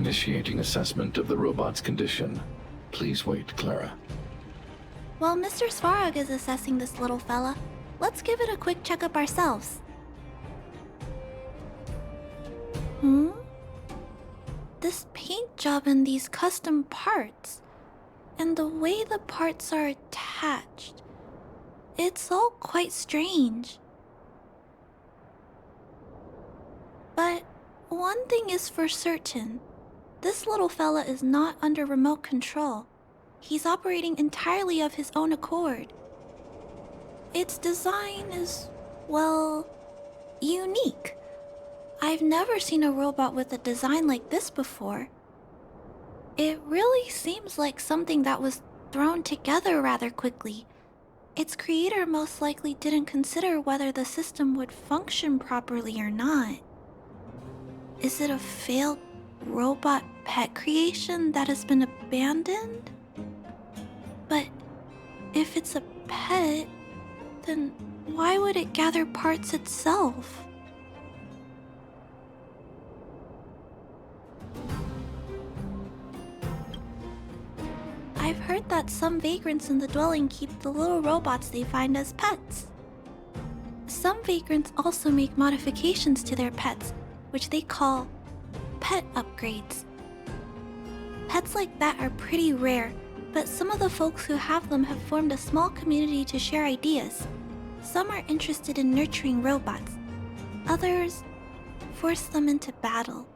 Initiating assessment of the robot's condition. Please wait, Clara. While Mr. Svarog is assessing this little fella, let's give it a quick checkup ourselves. This paint job and these custom parts, and the way the parts are attached, it's all quite strange. But one thing is for certain, this little fella is not under remote control. He's operating entirely of his own accord. Its design is, well, unique. I've never seen a robot with a design like this before. It really seems like something that was thrown together rather quickly. Its creator most likely didn't consider whether the system would function properly or not. Is it a failed robot pet creation that has been abandoned? But if it's a pet, then why would it gather parts itself? I've heard that some vagrants in the dwelling keep the little robots they find as pets. Some vagrants also make modifications to their pets, which they call pet upgrades. Pets like that are pretty rare, but some of the folks who have them have formed a small community to share ideas. Some are interested in nurturing robots. Others force them into battle.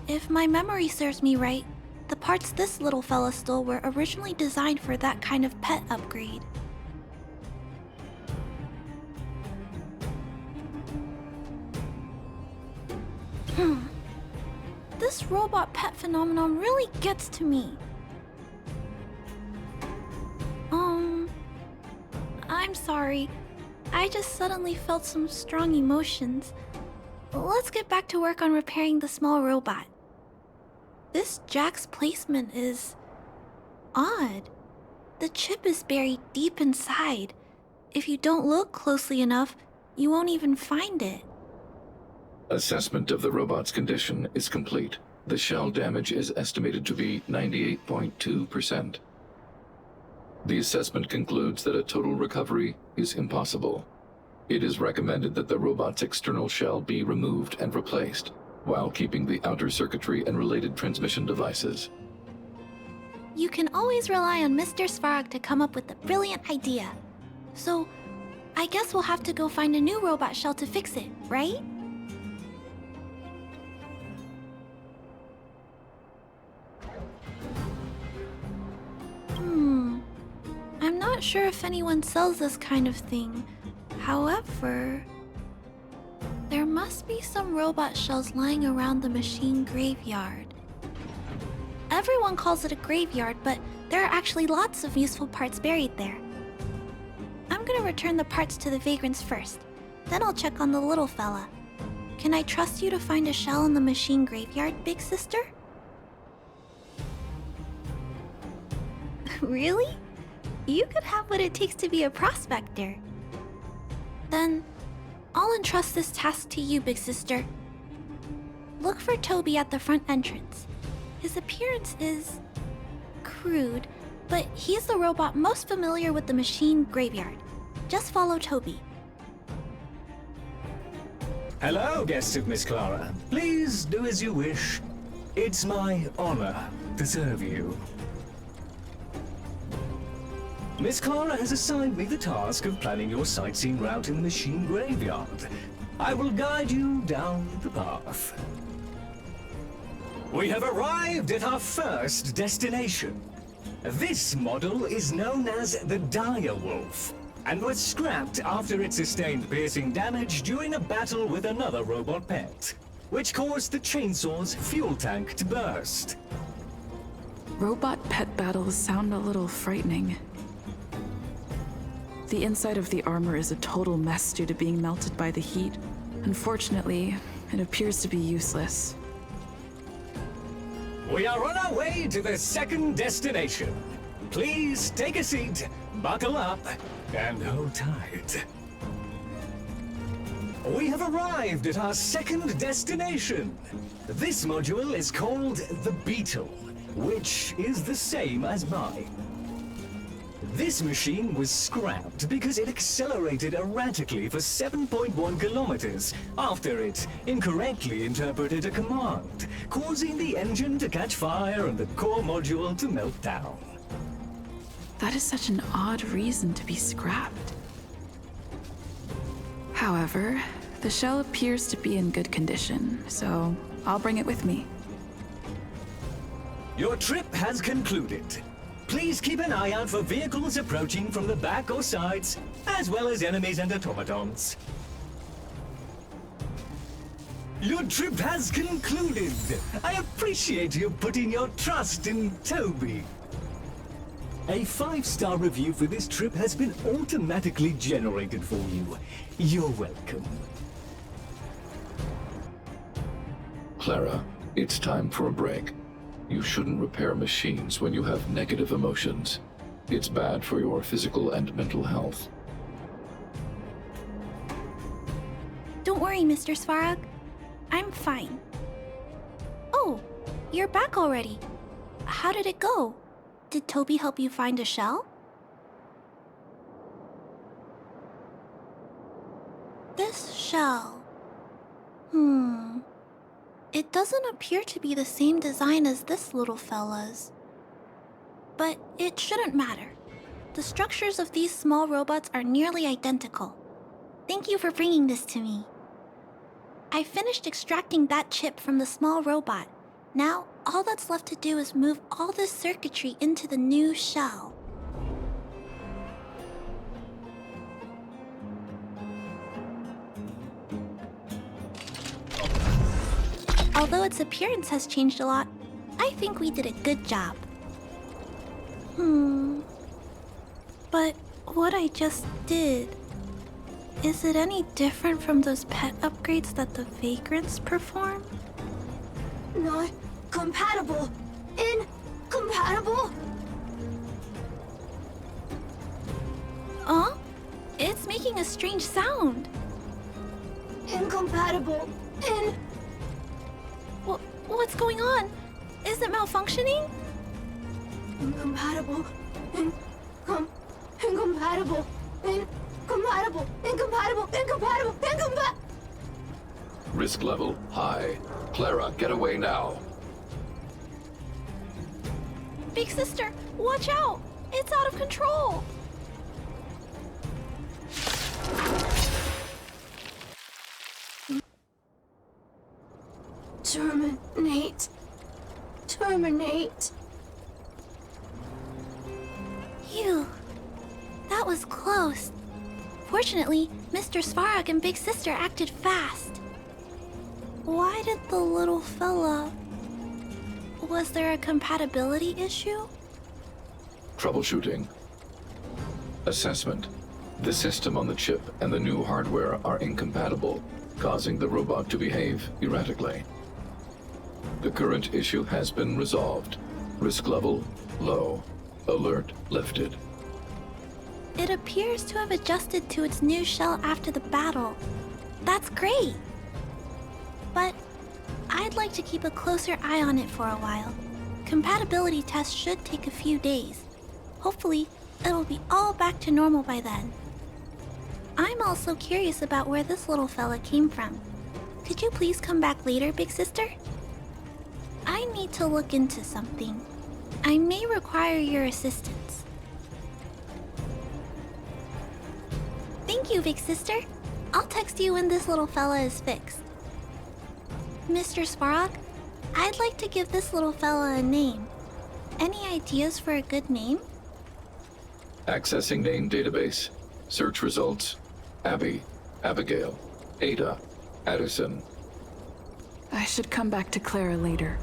If my memory serves me right, the parts this little fella stole were originally designed for that kind of pet upgrade. This robot pet phenomenon really gets to me. I'm sorry. I just suddenly felt some strong emotions. Let's get back to work on repairing the small robot. This jack's placement is odd. The chip is buried deep inside. If you don't look closely enough, you won't even find it. Assessment of the robot's condition is complete. The shell damage is estimated to be 98.2%. The assessment concludes that a total recovery is impossible. It is recommended that the robot's external shell be removed and replaced, while keeping the outer circuitry and related transmission devices. You can always rely on Mr. Svarog to come up with a brilliant idea. So, I guess we'll have to go find a new robot shell to fix it, right? I'm not sure if anyone sells this kind of thing. However, there must be some robot shells lying around the machine graveyard. Everyone calls it a graveyard, but there are actually lots of useful parts buried there. I'm gonna return the parts to the vagrants first. Then I'll check on the little fella. Can I trust you to find a shell in the machine graveyard, big sister? Really? You could have what it takes to be a prospector. Then, I'll entrust this task to you, big sister. Look for Toby at the front entrance. His appearance is crude, but he's the robot most familiar with the machine graveyard. Just follow Toby. Hello, guests of Miss Clara. Please do as you wish. It's my honor to serve you. Miss Clara has assigned me the task of planning your sightseeing route in the machine graveyard. I will guide you down the path. We have arrived at our first destination. This model is known as the Dire Wolf, and was scrapped after it sustained piercing damage during a battle with another robot pet, which caused the chainsaw's fuel tank to burst. Robot pet battles sound a little frightening. The inside of the armor is a total mess due to being melted by the heat. Unfortunately, it appears to be useless. We are on our way to the second destination. Please take a seat, buckle up, and hold tight. We have arrived at our second destination. This module is called the Beetle, which is the same as mine. This machine was scrapped because it accelerated erratically for 7.1 kilometers after it incorrectly interpreted a command, causing the engine to catch fire and the core module to melt down. That is such an odd reason to be scrapped. However, the shell appears to be in good condition, so I'll bring it with me. Your trip has concluded. Please keep an eye out for vehicles approaching from the back or sides, as well as enemies and automatons. Your trip has concluded. I appreciate you putting your trust in Toby. A 5-star review for this trip has been automatically generated for you. You're welcome. Clara, it's time for a break. You shouldn't repair machines when you have negative emotions. It's bad for your physical and mental health. Don't worry, Mr. Svarog. I'm fine. Oh, you're back already. How did it go? Did Toby help you find a shell? This shell... It doesn't appear to be the same design as this little fella's. But it shouldn't matter. The structures of these small robots are nearly identical. Thank you for bringing this to me. I finished extracting that chip from the small robot. Now, all that's left to do is move all this circuitry into the new shell. Although its appearance has changed a lot, I think we did a good job. But what I just did... Is it any different from those pet upgrades that the vagrants perform? Not compatible. Incompatible. Huh? It's making a strange sound. Incompatible. What's going on? Is it malfunctioning? Incompatible. Incompatible. Incompatible. Risk level high. Clara, get away now. Big sister, watch out! It's out of control! Terminate. Phew. That was close. Fortunately, Mr. Svarog and Big Sister acted fast. Why did the little fella... Was there a compatibility issue? Troubleshooting. Assessment. The system on the chip and the new hardware are incompatible, causing the robot to behave erratically. The current issue has been resolved. Risk level low. Alert lifted. It appears to have adjusted to its new shell after the battle. That's great! But I'd like to keep a closer eye on it for a while. Compatibility tests should take a few days. Hopefully, it'll be all back to normal by then. I'm also curious about where this little fella came from. Could you please come back later, Big Sister? I need to look into something. I may require your assistance. Thank you, Big Sister. I'll text you when this little fella is fixed. Mr. Svarog, I'd like to give this little fella a name. Any ideas for a good name? Accessing name database. Search results. Abby, Abigail, Ada, Addison. I should come back to Clara later.